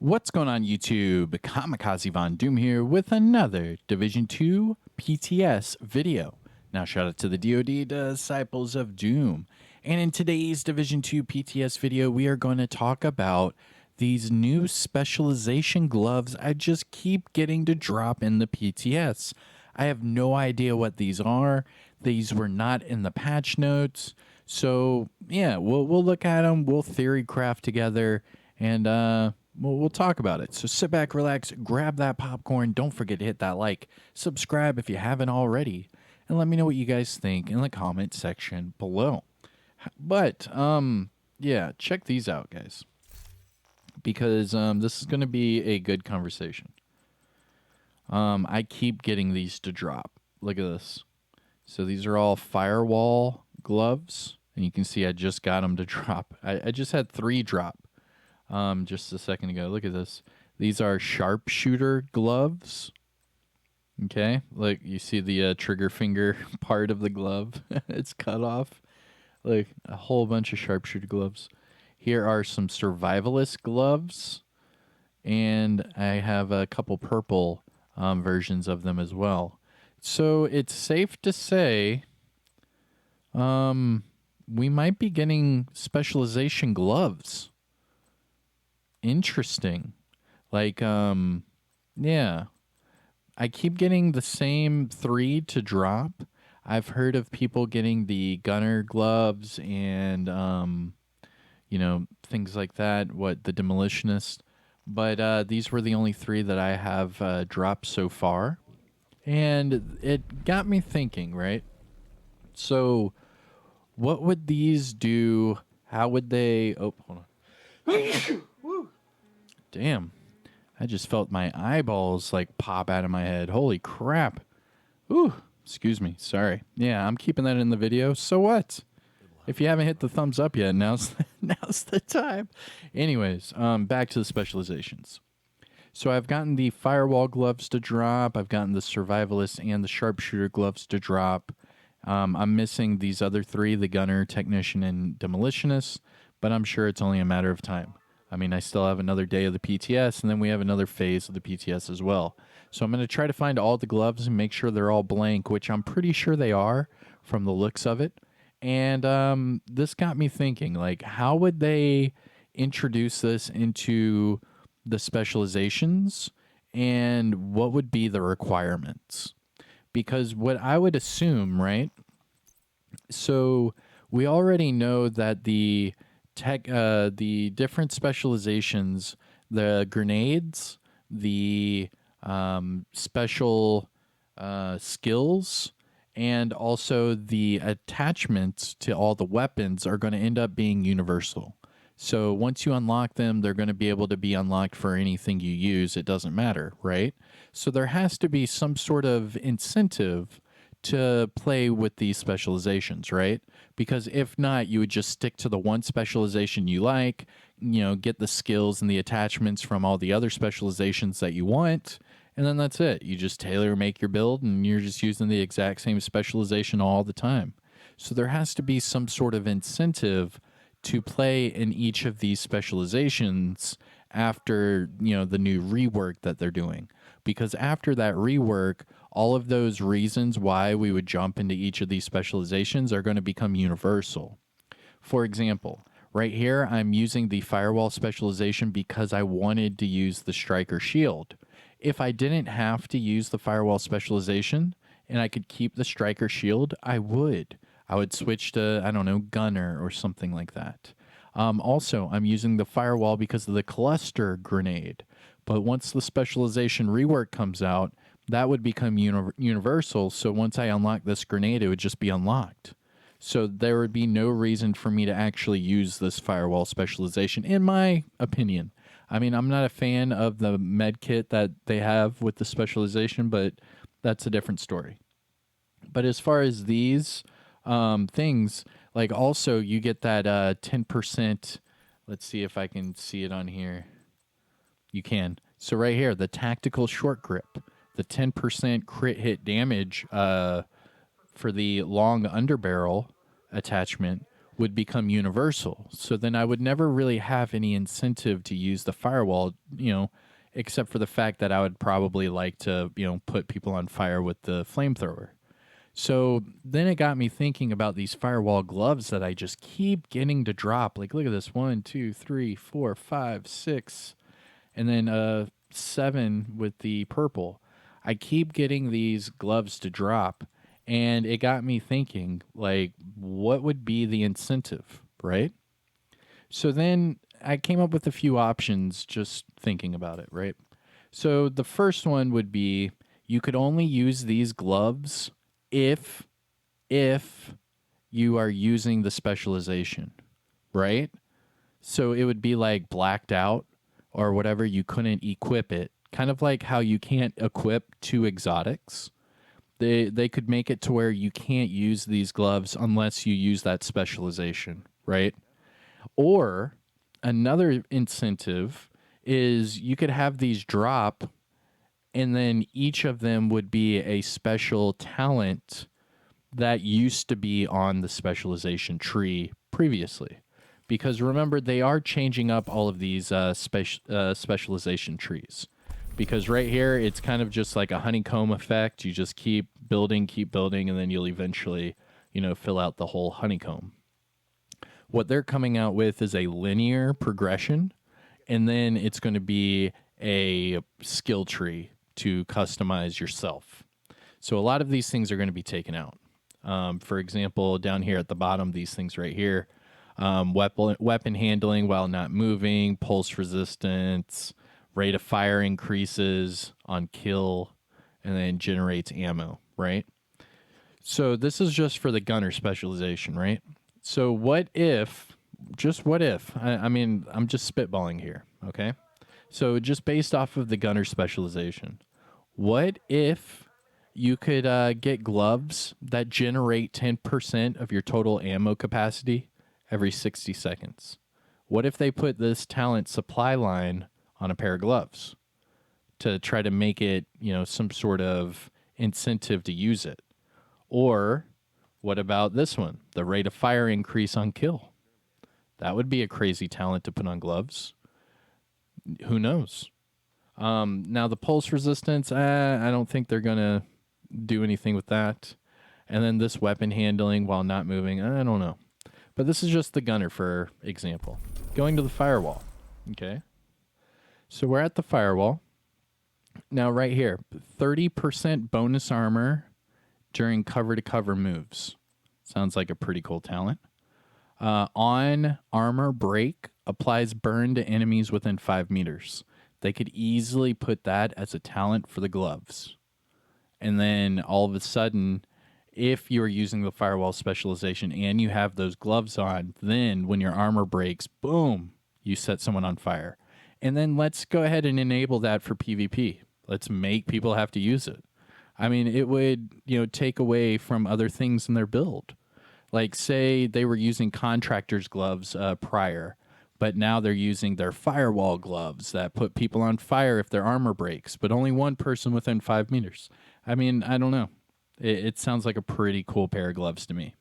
What's going on YouTube? Kamikazevondoom here with another Division 2 PTS video. Now shout out to the DoD Disciples of Doom. And in today's Division 2 PTS video, we are going to talk about these new specialization gloves I just keep getting to drop in the PTS. I have no idea what these are. These were not in the patch notes. So yeah, we'll look at them, we'll theory craft together, and we'll talk about it. So sit back, relax, grab that popcorn. Don't forget to hit that like, subscribe if you haven't already, and let me know what you guys think in the comment section below. But yeah, check these out, guys, because this is going to be a good conversation. I keep getting these to drop. Look at this. So these are all firewall gloves, and you can see I just got them to drop. I just had 3 drop just a second ago. Look at this. These are Sharpshooter Gloves. Okay, like you see the trigger finger part of the glove. It's cut off. Like a whole bunch of Sharpshooter Gloves. Here are some Survivalist Gloves, and I have a couple purple versions of them as well. So it's safe to say we might be getting specialization gloves. Interesting. Like, yeah. I keep getting the same 3 to drop. I've heard of people getting the gunner gloves and, you know, things like that. What, the demolitionist. But these were the only 3 that I have dropped so far. And it got me thinking, right? So, what would these do? How would they... Oh, hold on. Damn. I just felt my eyeballs, like, pop out of my head. Holy crap. Ooh. Excuse me. Sorry. Yeah, I'm keeping that in the video. So what? If you haven't hit the thumbs up yet, now's the time. Anyways, back to the specializations. So I've gotten the firewall gloves to drop. I've gotten the survivalist and the sharpshooter gloves to drop. I'm missing these other 3, the gunner, technician, and demolitionist, but I'm sure it's only a matter of time. I mean, I still have another day of the PTS, and then we have another phase of the PTS as well. So I'm going to try to find all the gloves and make sure they're all blank, which I'm pretty sure they are from the looks of it. And this got me thinking, like, how would they introduce this into the specializations, and what would be the requirements? Because what I would assume, right? So we already know that the different specializations, the grenades, the special skills, and also the attachments to all the weapons are going to end up being universal. So once you unlock them, they're going to be able to be unlocked for anything you use. It doesn't matter, right? So there has to be some sort of incentive to play with these specializations, right? Because if not, you would just stick to the one specialization you like, you know, get the skills and the attachments from all the other specializations that you want, and then that's it. You just tailor make your build, and you're just using the exact same specialization all the time. So there has to be some sort of incentive to play in each of these specializations after, you know, the new rework that they're doing. Because after that rework, all of those reasons why we would jump into each of these specializations are going to become universal. For example, right here, I'm using the firewall specialization because I wanted to use the striker shield. If I didn't have to use the firewall specialization and I could keep the striker shield, I would. I would switch to, I don't know, gunner or something like that. Also, I'm using the firewall because of the cluster grenade. But once the specialization rework comes out, that would become universal. So once I unlock this grenade, it would just be unlocked. So there would be no reason for me to actually use this firewall specialization, in my opinion. I mean, I'm not a fan of the med kit that they have with the specialization, but that's a different story. But as far as these things, like, also you get that 10%. Let's see if I can see it on here. You can. So right here, the tactical short grip, the 10% crit hit damage for the long underbarrel attachment would become universal. So then I would never really have any incentive to use the firewall, except for the fact that I would probably like to, put people on fire with the flamethrower. So then it got me thinking about these firewall gloves that I just keep getting to drop. Like, look at this: 1, 2, 3, 4, 5, 6, and then 7 with the purple. I keep getting these gloves to drop, and it got me thinking, like, what would be the incentive, right? So then I came up with a few options just thinking about it, right? So the first one would be you could only use these gloves if if you are using the specialization, right? So it would be like blacked out or whatever, you couldn't equip it. Kind of like how you can't equip 2 exotics. They could make it to where you can't use these gloves unless you use that specialization, right? Or another incentive is you could have these drop, and then each of them would be a special talent that used to be on the specialization tree previously. Because remember, they are changing up all of these specialization trees. Because right here, it's kind of just like a honeycomb effect. You just keep building, and then you'll eventually, fill out the whole honeycomb. What they're coming out with is a linear progression, and then it's going to be a skill tree to customize yourself. So a lot of these things are going to be taken out. For example, down here at the bottom, these things right here, weapon handling while not moving, pulse resistance, rate of fire increases on kill, and then generates ammo, right? So this is just for the gunner specialization, right? So what if, just what if, I mean, I'm just spitballing here, okay? So just based off of the gunner specialization, what if you could get gloves that generate 10% of your total ammo capacity every 60 seconds? What if they put this talent supply line on a pair of gloves to try to make it, some sort of incentive to use it? Or what about this one? The rate of fire increase on kill. That would be a crazy talent to put on gloves. Who knows? Now the pulse resistance, I don't think they're gonna do anything with that. And then this weapon handling while not moving, I don't know. But this is just the gunner for example. Going to the firewall. Okay. So we're at the firewall. Now right here, 30% bonus armor during cover-to-cover moves. Sounds like a pretty cool talent. On armor break, applies burn to enemies within 5 meters. They could easily put that as a talent for the gloves. And then all of a sudden, if you're using the firewall specialization and you have those gloves on, then when your armor breaks, boom, you set someone on fire. And then let's go ahead and enable that for PvP. Let's make people have to use it. I mean, it would, take away from other things in their build. Like, say they were using contractors' gloves prior, but now they're using their firewall gloves that put people on fire if their armor breaks, but only one person within 5 meters. I mean, I don't know. It sounds like a pretty cool pair of gloves to me.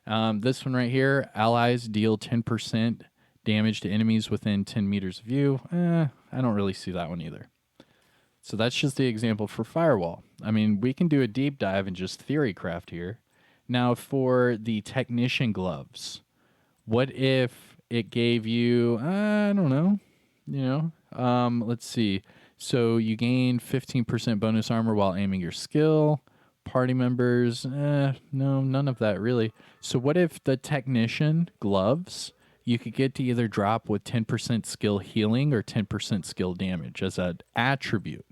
This one right here, allies deal 10% damage to enemies within 10 meters of you. I don't really see that one either. So that's just the example for firewall. I mean, we can do a deep dive and just theory craft here. Now for the technician gloves, what if it gave you, I don't know, let's see. So you gain 15% bonus armor while aiming your skill. Party members, no, none of that really. So what if the technician gloves, you could get to either drop with 10% skill healing or 10% skill damage as an attribute,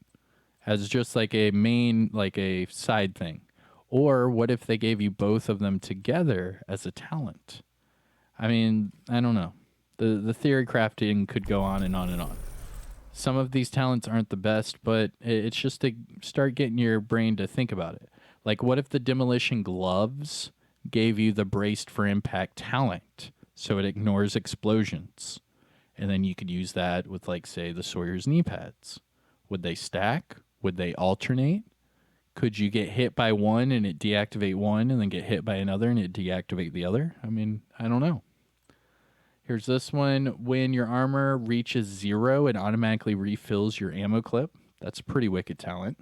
as just like a main, like a side thing. Or what if they gave you both of them together as a talent? I mean, I don't know. The theory crafting could go on and on and on. Some of these talents aren't the best, but it's just to start getting your brain to think about it. Like, what if the demolition gloves gave you the braced for impact talent, so it ignores explosions? And then you could use that with, like, say, the Sawyer's knee pads. Would they stack? Would they alternate? Could you get hit by one and it deactivate one and then get hit by another and it deactivate the other? I mean, I don't know. Here's this one. When your armor reaches 0, it automatically refills your ammo clip. That's pretty wicked talent.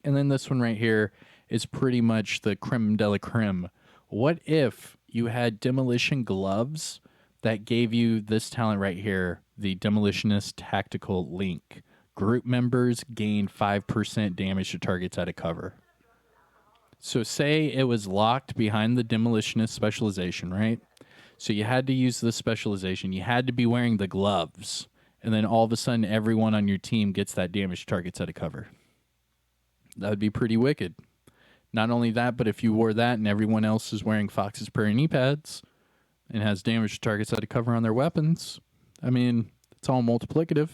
And then this one right here is pretty much the creme de la creme. What if you had demolition gloves that gave you this talent right here, the Demolitionist Tactical Link? Group members gain 5% damage to targets out of cover. So say it was locked behind the Demolitionist specialization, right? So you had to use the specialization. You had to be wearing the gloves. And then all of a sudden, everyone on your team gets that damage to targets out of cover. That would be pretty wicked. Not only that, but if you wore that and everyone else is wearing Fox's Prairie knee pads and has damage to targets out of cover on their weapons, I mean, it's all multiplicative.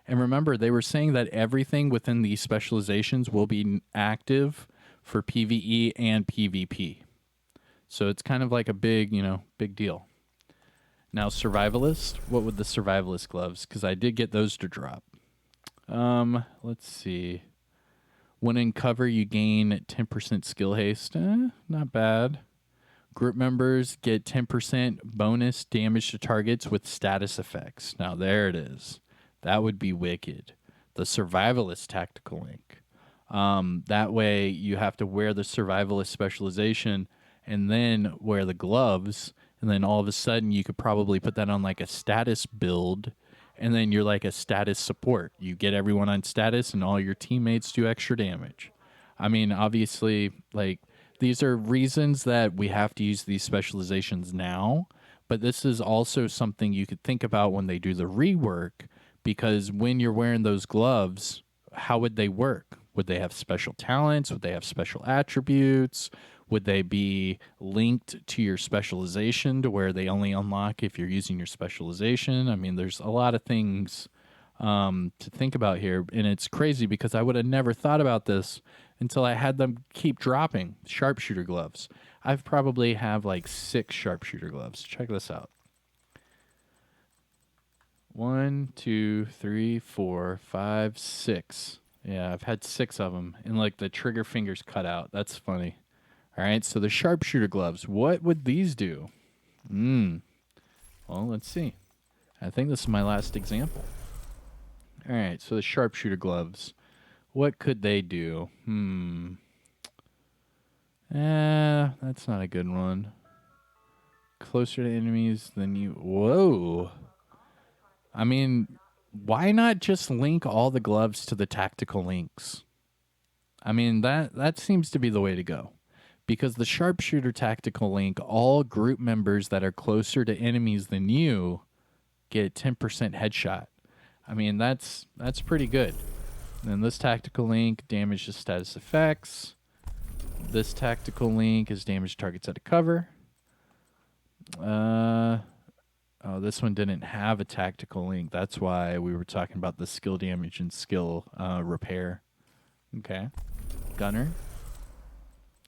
And remember, they were saying that everything within these specializations will be active for PvE and PvP. So it's kind of like a big, big deal. Now, Survivalist. What would the Survivalist gloves? Because I did get those to drop. Let's see. When in cover, you gain 10% skill haste. Not bad. Group members get 10% bonus damage to targets with status effects. Now, there it is. That would be wicked. The Survivalist Tactical Link. That way, you have to wear the Survivalist specialization and then wear the gloves. And then all of a sudden, you could probably put that on like a status build. And then you're like a status support. You get everyone on status and all your teammates do extra damage. I mean, obviously, like, these are reasons that we have to use these specializations now. But this is also something you could think about when they do the rework. Because when you're wearing those gloves, how would they work? Would they have special talents? Would they have special attributes? Would they be linked to your specialization to where they only unlock if you're using your specialization? I mean, there's a lot of things to think about here. And it's crazy because I would have never thought about this until I had them keep dropping sharpshooter gloves. I've probably have like 6 sharpshooter gloves. Check this out. 1, 2, 3, 4, 5, 6. Yeah, I've had 6 of them. And like the trigger fingers cut out. That's funny. All right, so the sharpshooter gloves. What would these do? Well, let's see. I think this is my last example. All right, so the sharpshooter gloves. What could they do? That's not a good one. Closer to enemies than you. Whoa. I mean, why not just link all the gloves to the tactical links? I mean, that seems to be the way to go. Because the sharpshooter tactical link, all group members that are closer to enemies than you get 10% headshot. I mean, that's pretty good. And this tactical link, damage to status effects. This tactical link is damage targets out of cover. Oh, this one didn't have a tactical link. That's why we were talking about the skill damage and skill repair. Okay. Gunner.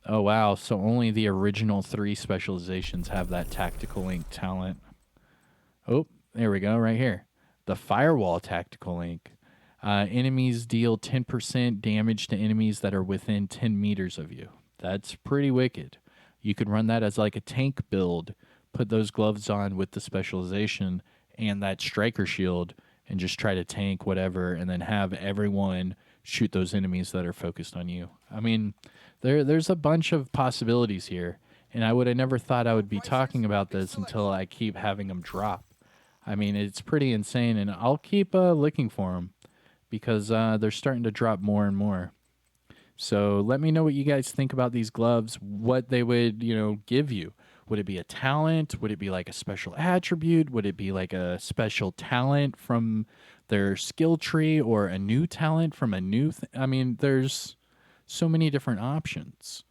Oh, wow. So only the original 3 specializations have that tactical link talent. Oh, there we go, right here. The Firewall Tactical Link. Enemies deal 10% damage to enemies that are within 10 meters of you. That's pretty wicked. You could run that as like a tank build, put those gloves on with the specialization and that striker shield and just try to tank whatever and then have everyone shoot those enemies that are focused on you. I mean, there's a bunch of possibilities here, and I would have never thought I would be talking about this until I keep having them drop. I mean, it's pretty insane, and I'll keep looking for them because they're starting to drop more and more. So let me know what you guys think about these gloves, what they would, give you. Would it be a talent? Would it be like a special attribute? Would it be like a special talent from their skill tree or a new talent from a new I mean, there's so many different options.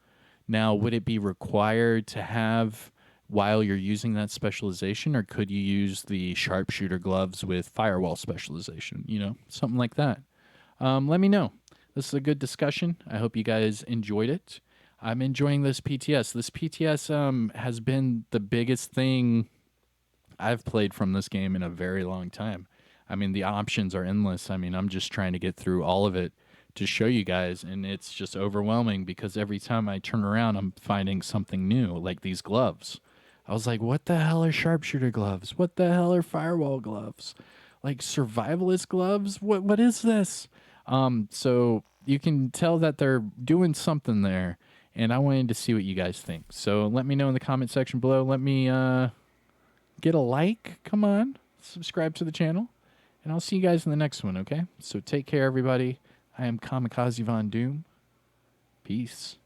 Now, would it be required to have while you're using that specialization, or could you use the sharpshooter gloves with firewall specialization? Something like that. Let me know. This is a good discussion. I hope you guys enjoyed it. I'm enjoying this PTS. This PTS has been the biggest thing I've played from this game in a very long time. I mean, the options are endless. I mean, I'm just trying to get through all of it to show you guys, and it's just overwhelming because every time I turn around, I'm finding something new, like these gloves. I was like, what the hell are sharpshooter gloves? What the hell are firewall gloves? Like survivalist gloves? What is this? So you can tell that they're doing something there, and I wanted to see what you guys think. So let me know in the comment section below. Let me get a like. Come on, subscribe to the channel, and I'll see you guys in the next one. Okay? So take care, everybody. I am Kamikazevondoom. Peace.